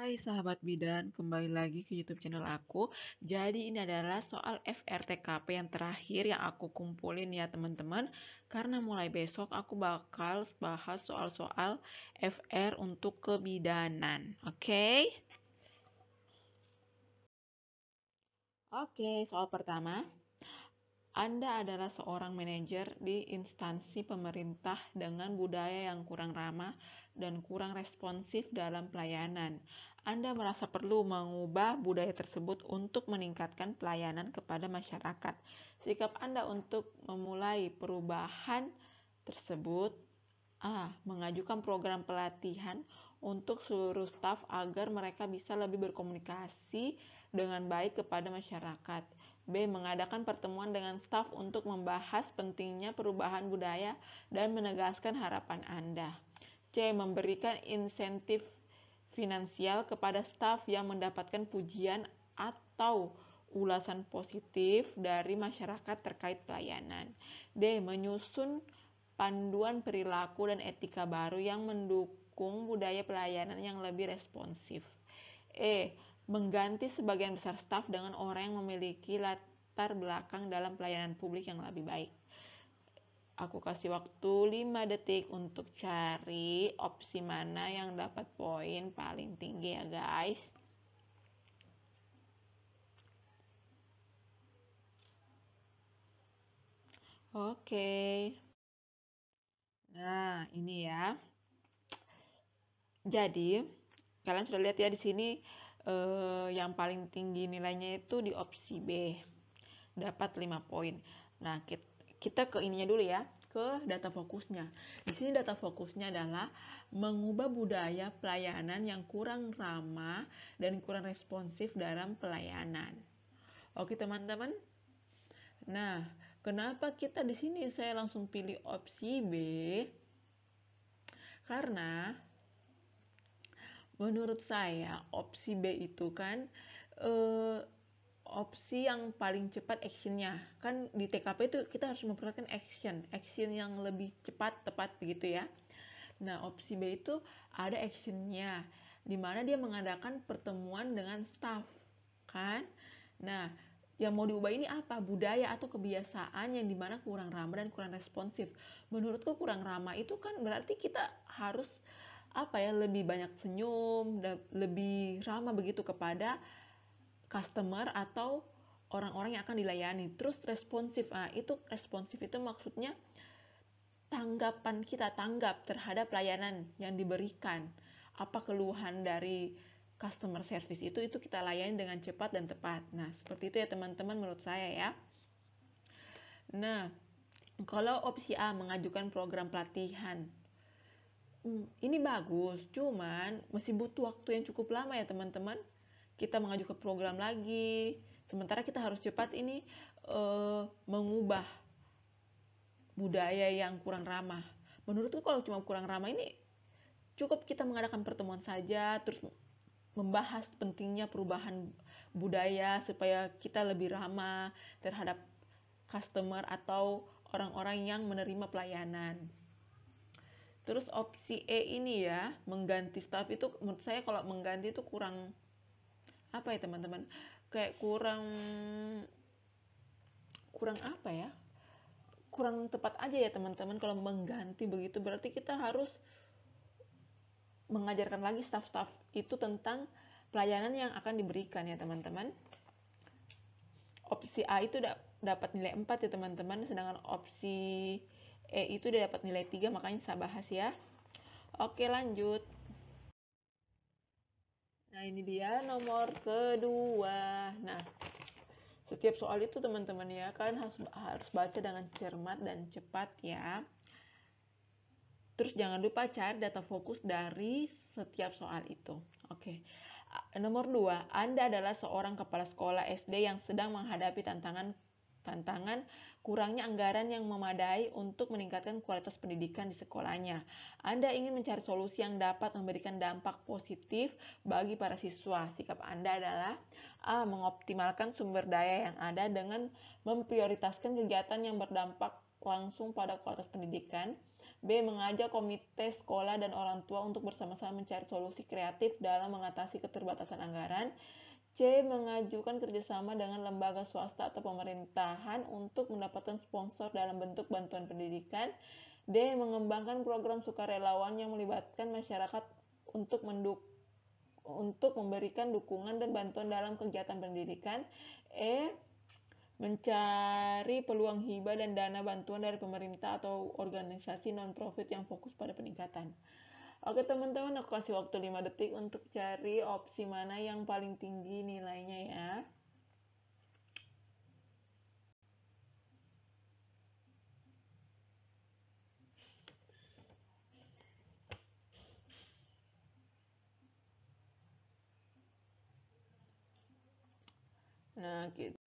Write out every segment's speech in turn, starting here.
Hai sahabat bidan, kembali lagi ke YouTube channel aku. Jadi ini adalah soal FRTKP yang terakhir yang aku kumpulin ya teman-teman. Karena mulai besok aku bakal bahas soal-soal FR untuk kebidanan. Oke? Oke, soal pertama. Anda adalah seorang manajer di instansi pemerintah dengan budaya yang kurang ramah dan kurang responsif dalam pelayanan. Anda merasa perlu mengubah budaya tersebut untuk meningkatkan pelayanan kepada masyarakat. Sikap Anda untuk memulai perubahan tersebut: A. Mengajukan program pelatihan untuk seluruh staf agar mereka bisa lebih berkomunikasi dengan baik kepada masyarakat. B. Mengadakan pertemuan dengan staf untuk membahas pentingnya perubahan budaya dan menegaskan harapan Anda. C. Memberikan insentif finansial kepada staf yang mendapatkan pujian atau ulasan positif dari masyarakat terkait pelayanan. D. Menyusun panduan perilaku dan etika baru yang mendukung budaya pelayanan yang lebih responsif. E. Mengganti sebagian besar staf dengan orang yang memiliki latar belakang dalam pelayanan publik yang lebih baik. Aku kasih waktu 5 detik untuk cari opsi mana yang dapat poin paling tinggi ya guys. Oke. Nah, ini ya. Jadi, kalian sudah lihat ya di sini yang paling tinggi nilainya itu di opsi B. Dapat 5 poin. Nah, kita ke ininya dulu ya, ke data fokusnya. Di sini data fokusnya adalah mengubah budaya pelayanan yang kurang ramah dan kurang responsif dalam pelayanan. Oke, teman-teman. Nah, kenapa kita di sini saya langsung pilih opsi B? Karena menurut saya opsi B itu kan opsi yang paling cepat actionnya. Kan di TKP itu kita harus memperhatikan action yang lebih cepat, tepat begitu ya. Nah, opsi B itu ada actionnya, dimana dia mengadakan pertemuan dengan staff, kan? Nah, yang mau diubah ini apa? Budaya atau kebiasaan yang dimana kurang ramah dan kurang responsif. Menurutku kurang ramah itu kan berarti kita harus lebih banyak senyum dan lebih ramah begitu kepada customer atau orang-orang yang akan dilayani. Terus responsif, itu responsif itu maksudnya tanggapan kita tanggap terhadap layanan yang diberikan. Apa keluhan dari customer service itu kita layani dengan cepat dan tepat. Nah, seperti itu ya teman-teman menurut saya ya. Nah, kalau opsi A mengajukan program pelatihan, ini bagus, cuman masih butuh waktu yang cukup lama ya teman-teman. Kita mengajukan program lagi, sementara kita harus cepat ini mengubah budaya yang kurang ramah. Menurutku kalau cuma kurang ramah ini cukup kita mengadakan pertemuan saja, terus membahas pentingnya perubahan budaya supaya kita lebih ramah terhadap customer atau orang-orang yang menerima pelayanan. Terus opsi E ini ya, mengganti staff itu menurut saya kalau mengganti itu kurang apa ya teman-teman? Kayak kurang kurang apa ya? Kurang tepat aja ya teman-teman kalau mengganti begitu berarti kita harus mengajarkan lagi staff-staff itu tentang pelayanan yang akan diberikan ya teman-teman. Opsi A itu dapat nilai 4 ya teman-teman, sedangkan opsi E itu udah dapat nilai 3, makanya saya bahas ya. Oke, lanjut. Nah, ini dia nomor kedua. Nah, setiap soal itu teman-teman ya, kalian harus baca dengan cermat dan cepat ya. Terus jangan lupa cari data fokus dari setiap soal itu. Oke. Nomor 2, Anda adalah seorang kepala sekolah SD yang sedang menghadapi tantangan kurangnya anggaran yang memadai untuk meningkatkan kualitas pendidikan di sekolahnya. Anda ingin mencari solusi yang dapat memberikan dampak positif bagi para siswa. Sikap Anda adalah A. Mengoptimalkan sumber daya yang ada dengan memprioritaskan kegiatan yang berdampak langsung pada kualitas pendidikan. B. Mengajak komite sekolah dan orang tua untuk bersama-sama mencari solusi kreatif dalam mengatasi keterbatasan anggaran. C. Mengajukan kerjasama dengan lembaga swasta atau pemerintahan untuk mendapatkan sponsor dalam bentuk bantuan pendidikan. D. Mengembangkan program sukarelawan yang melibatkan masyarakat untuk memberikan dukungan dan bantuan dalam kegiatan pendidikan. E. Mencari peluang hibah dan dana bantuan dari pemerintah atau organisasi non-profit yang fokus pada peningkatan. Oke teman-teman, aku kasih waktu 5 detik untuk cari opsi mana yang paling tinggi nilainya ya. Nah, gitu.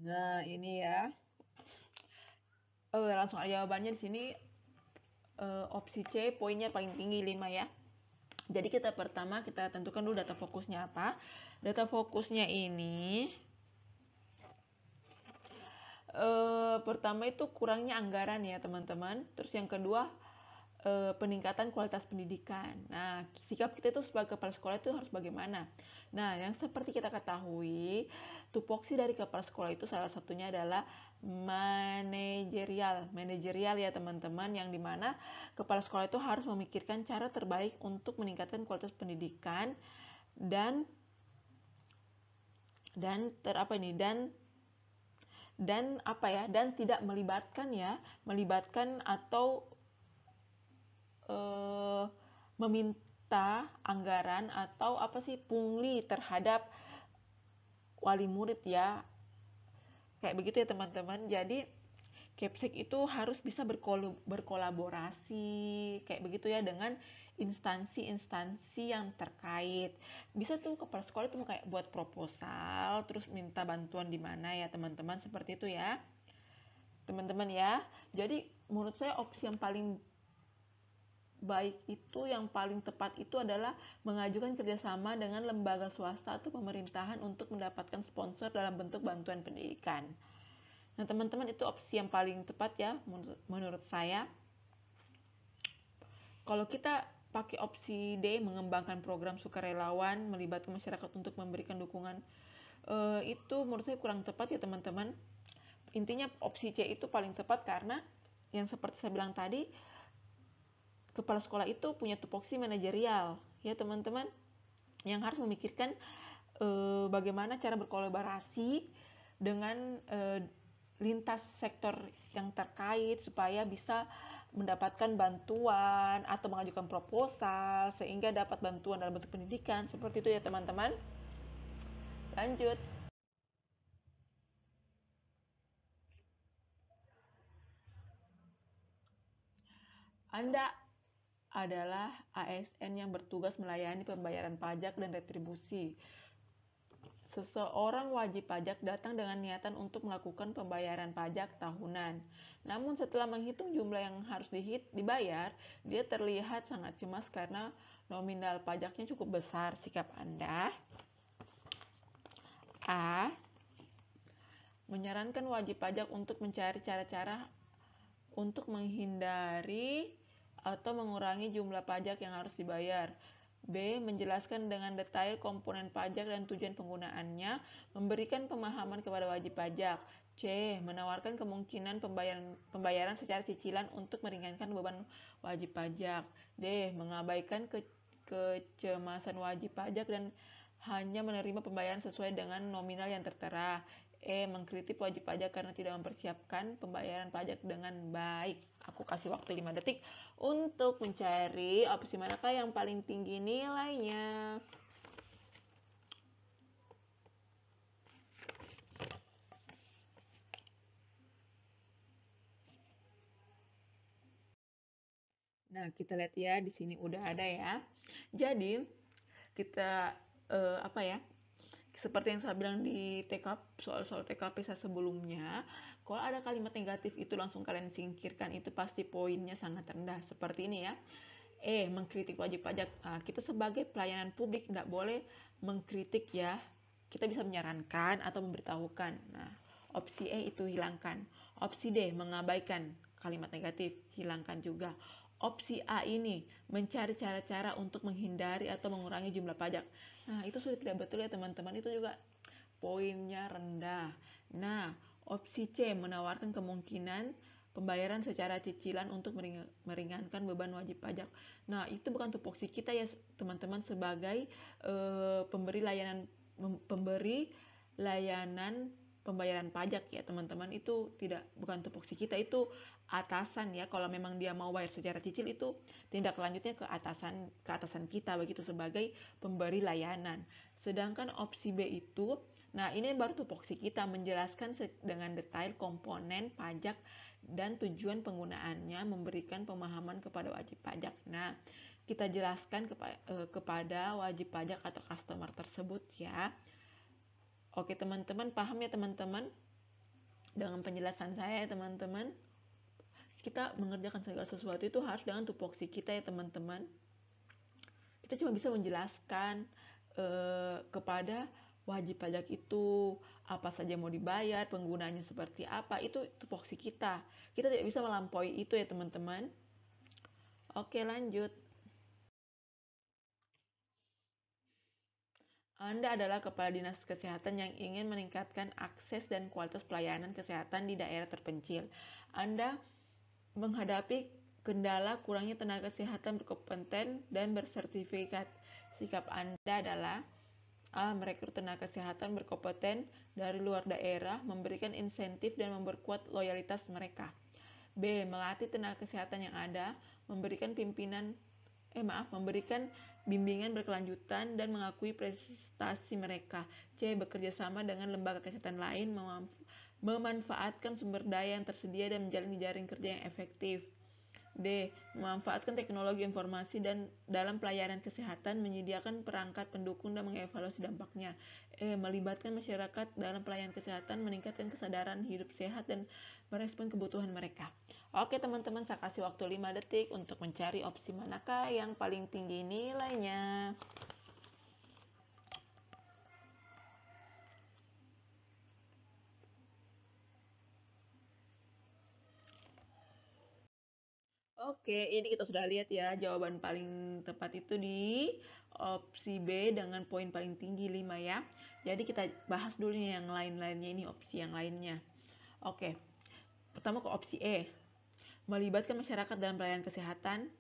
Nah, ini ya. Langsung aja jawabannya di sini. Opsi C poinnya paling tinggi 5 ya. Jadi pertama kita tentukan dulu data fokusnya apa. Data fokusnya ini pertama itu kurangnya anggaran ya teman-teman. Terus yang kedua peningkatan kualitas pendidikan. Nah, sikap kita itu sebagai kepala sekolah itu harus bagaimana? Nah, yang seperti kita ketahui, tupoksi dari kepala sekolah itu salah satunya adalah manajerial ya teman-teman, yang dimana kepala sekolah itu harus memikirkan cara terbaik untuk meningkatkan kualitas pendidikan dan tidak melibatkan atau meminta anggaran atau pungli terhadap wali murid ya, kayak begitu ya teman-teman. Jadi Kepsek itu harus bisa berkolaborasi kayak begitu ya dengan instansi-instansi yang terkait. Bisa tuh kepala sekolah itu kayak buat proposal terus minta bantuan di mana ya teman-teman, seperti itu ya teman-teman ya. Jadi menurut saya opsi yang paling baik itu, yang paling tepat itu adalah mengajukan kerjasama dengan lembaga swasta atau pemerintahan untuk mendapatkan sponsor dalam bentuk bantuan pendidikan. Nah teman-teman, itu opsi yang paling tepat ya menurut saya. Kalau kita pakai opsi D, mengembangkan program sukarelawan melibatkan masyarakat untuk memberikan dukungan, itu menurut saya kurang tepat ya teman-teman. Intinya opsi C itu paling tepat karena yang seperti saya bilang tadi, kepala sekolah itu punya tupoksi manajerial ya teman-teman, yang harus memikirkan bagaimana cara berkolaborasi dengan lintas sektor yang terkait supaya bisa mendapatkan bantuan atau mengajukan proposal sehingga dapat bantuan dalam bentuk pendidikan, seperti itu ya teman-teman. Lanjut. Anda adalah ASN yang bertugas melayani pembayaran pajak dan retribusi. Seseorang wajib pajak datang dengan niatan untuk melakukan pembayaran pajak tahunan. Namun setelah menghitung jumlah yang harus dibayar, dia terlihat sangat cemas karena nominal pajaknya cukup besar. Sikap Anda: A. Menyarankan wajib pajak untuk mencari cara-cara untuk menghindari atau mengurangi jumlah pajak yang harus dibayar. B. Menjelaskan dengan detail komponen pajak dan tujuan penggunaannya, memberikan pemahaman kepada wajib pajak. C. Menawarkan kemungkinan pembayaran secara cicilan untuk meringankan beban wajib pajak. D. Mengabaikan kecemasan wajib pajak dan hanya menerima pembayaran sesuai dengan nominal yang tertera. E. Mengkritik wajib pajak karena tidak mempersiapkan pembayaran pajak dengan baik. Aku kasih waktu 5 detik untuk mencari opsi manakah yang paling tinggi nilainya. Nah, kita lihat ya, di sini udah ada ya. Jadi, kita seperti yang saya bilang di soal-soal TKP saya sebelumnya, kalau ada kalimat negatif itu langsung kalian singkirkan, itu pasti poinnya sangat rendah. Seperti ini ya. Mengkritik wajib pajak. Nah, kita sebagai pelayanan publik nggak boleh mengkritik ya. Kita bisa menyarankan atau memberitahukan. Nah, opsi E itu hilangkan. Opsi D, mengabaikan. kalimat negatif, hilangkan juga. Opsi A ini, mencari cara-cara untuk menghindari atau mengurangi jumlah pajak. Nah, itu sudah tidak betul ya teman-teman, itu juga poinnya rendah. Nah, opsi C, menawarkan kemungkinan pembayaran secara cicilan untuk meringankan beban wajib pajak. Nah, itu bukan tupoksi kita ya teman-teman sebagai pemberi layanan pembayaran pajak ya teman-teman. Itu bukan tupoksi kita, itu atasan ya. Kalau memang dia mau bayar secara cicil, itu tindak lanjutnya ke atasan kita begitu sebagai pemberi layanan. Sedangkan opsi B itu, nah ini baru tupoksi kita, menjelaskan dengan detail komponen pajak dan tujuan penggunaannya, memberikan pemahaman kepada wajib pajak. Nah, kita jelaskan kepada wajib pajak atau customer tersebut ya. Oke teman-teman, paham ya teman-teman dengan penjelasan saya ya teman-teman? Kita mengerjakan segala sesuatu itu harus dengan tupoksi kita ya teman-teman. Kita cuma bisa menjelaskan kepada wajib pajak itu apa saja mau dibayar, penggunanya seperti apa, itu tupoksi kita. Kita tidak bisa melampaui itu ya teman-teman. Oke, lanjut. Anda adalah kepala dinas kesehatan yang ingin meningkatkan akses dan kualitas pelayanan kesehatan di daerah terpencil. Anda menghadapi kendala kurangnya tenaga kesehatan berkompeten dan bersertifikat. Sikap Anda adalah A. Merekrut tenaga kesehatan berkompeten dari luar daerah, memberikan insentif dan memperkuat loyalitas mereka. B. Melatih tenaga kesehatan yang ada, memberikan bimbingan berkelanjutan dan mengakui prestasi mereka. C. Bekerja sama dengan lembaga kesehatan lain, memanfaatkan sumber daya yang tersedia dan menjalin jaring kerja yang efektif. D. Memanfaatkan teknologi informasi dan dalam pelayanan kesehatan, menyediakan perangkat pendukung dan mengevaluasi dampaknya. E. Melibatkan masyarakat dalam pelayanan kesehatan, meningkatkan kesadaran hidup sehat dan merespon kebutuhan mereka. Oke teman-teman, saya kasih waktu 5 detik untuk mencari opsi manakah yang paling tinggi nilainya. Oke, ini kita sudah lihat ya, jawaban paling tepat itu di opsi B dengan poin paling tinggi 5 ya. Jadi kita bahas dulu nih yang lain-lainnya, ini opsi yang lainnya. Oke, pertama ke opsi E, melibatkan masyarakat dalam pelayanan kesehatan.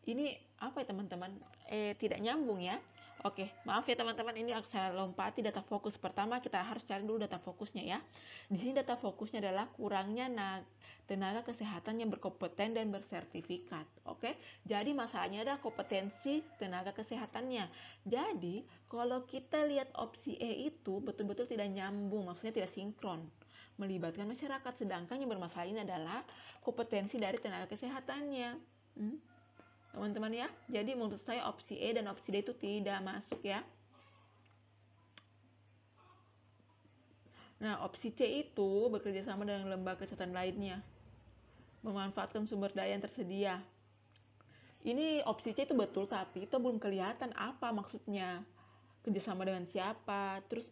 Ini apa ya teman-teman? Tidak nyambung ya. Oke, maaf ya teman-teman, ini saya lompati data fokus. Pertama kita harus cari dulu data fokusnya ya. Di sini data fokusnya adalah kurangnya tenaga kesehatan yang berkompeten dan bersertifikat. Oke, jadi masalahnya adalah kompetensi tenaga kesehatannya. Jadi kalau kita lihat opsi E itu betul-betul tidak nyambung, maksudnya tidak sinkron. Melibatkan masyarakat, sedangkan yang bermasalah ini adalah kompetensi dari tenaga kesehatannya. Teman-teman ya, jadi menurut saya opsi E dan opsi D itu tidak masuk ya. Nah, opsi C itu bekerja sama dengan lembaga kesehatan lainnya, memanfaatkan sumber daya yang tersedia. Ini opsi C itu betul, tapi itu belum kelihatan apa maksudnya, kerjasama dengan siapa, terus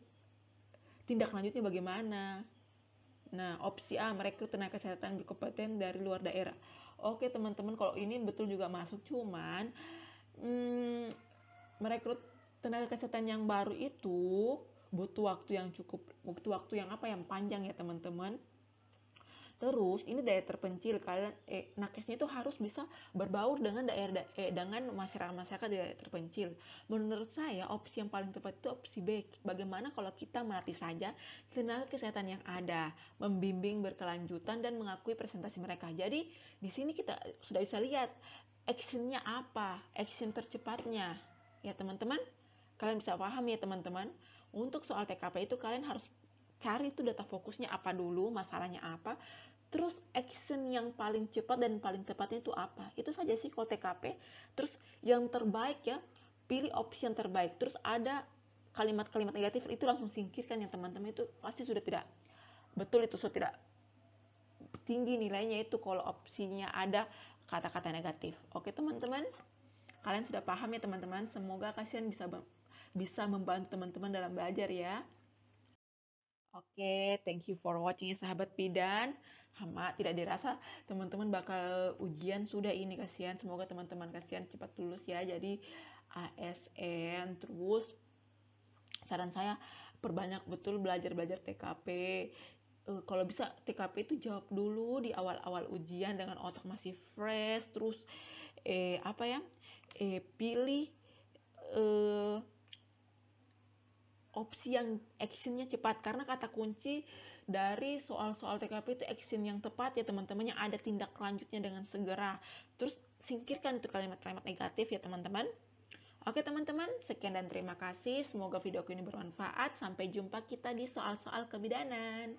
tindak lanjutnya bagaimana. Nah, opsi A, merekrut tenaga kesehatan berkompeten dari luar daerah. Oke teman-teman, kalau ini betul juga masuk, cuman merekrut tenaga kesehatan yang baru itu butuh waktu yang panjang ya teman-teman. Terus ini daerah terpencil, kalian nakesnya itu harus bisa berbaur dengan dengan masyarakat di daerah terpencil. Menurut saya opsi yang paling tepat itu opsi B. Bagaimana kalau kita melatih saja tenaga kesehatan yang ada, membimbing berkelanjutan dan mengakui presentasi mereka. Jadi di sini kita sudah bisa lihat actionnya apa, action tercepatnya. Ya teman-teman, kalian bisa paham ya teman-teman. Untuk soal TKP itu kalian harus cari itu data fokusnya apa dulu, masalahnya apa, terus action yang paling cepat dan paling tepatnya itu apa. Itu saja sih kalau TKP. Terus yang terbaik ya, pilih opsi yang terbaik. Terus ada kalimat-kalimat negatif itu langsung singkirkan ya teman-teman, itu pasti sudah tidak betul, itu sudah tidak tinggi nilainya itu kalau opsinya ada kata-kata negatif. Oke teman-teman, kalian sudah paham ya teman-teman. Semoga kalian bisa membantu teman-teman dalam belajar ya. Oke, thank you for watching sahabat bidan. hama, tidak dirasa teman-teman bakal ujian sudah ini, kasihan, semoga teman-teman kasihan cepat lulus ya. Jadi ASN, terus saran saya perbanyak betul belajar TKP. Kalau bisa TKP itu jawab dulu di awal-awal ujian dengan otak masih fresh, terus pilih opsi yang actionnya cepat, karena kata kunci dari soal-soal TKP itu action yang tepat ya teman-teman, yang ada tindak lanjutnya dengan segera. Terus singkirkan itu kalimat-kalimat negatif ya teman-teman. Oke teman-teman, sekian dan terima kasih. Semoga video ini bermanfaat. Sampai jumpa kita di soal-soal kebidanan.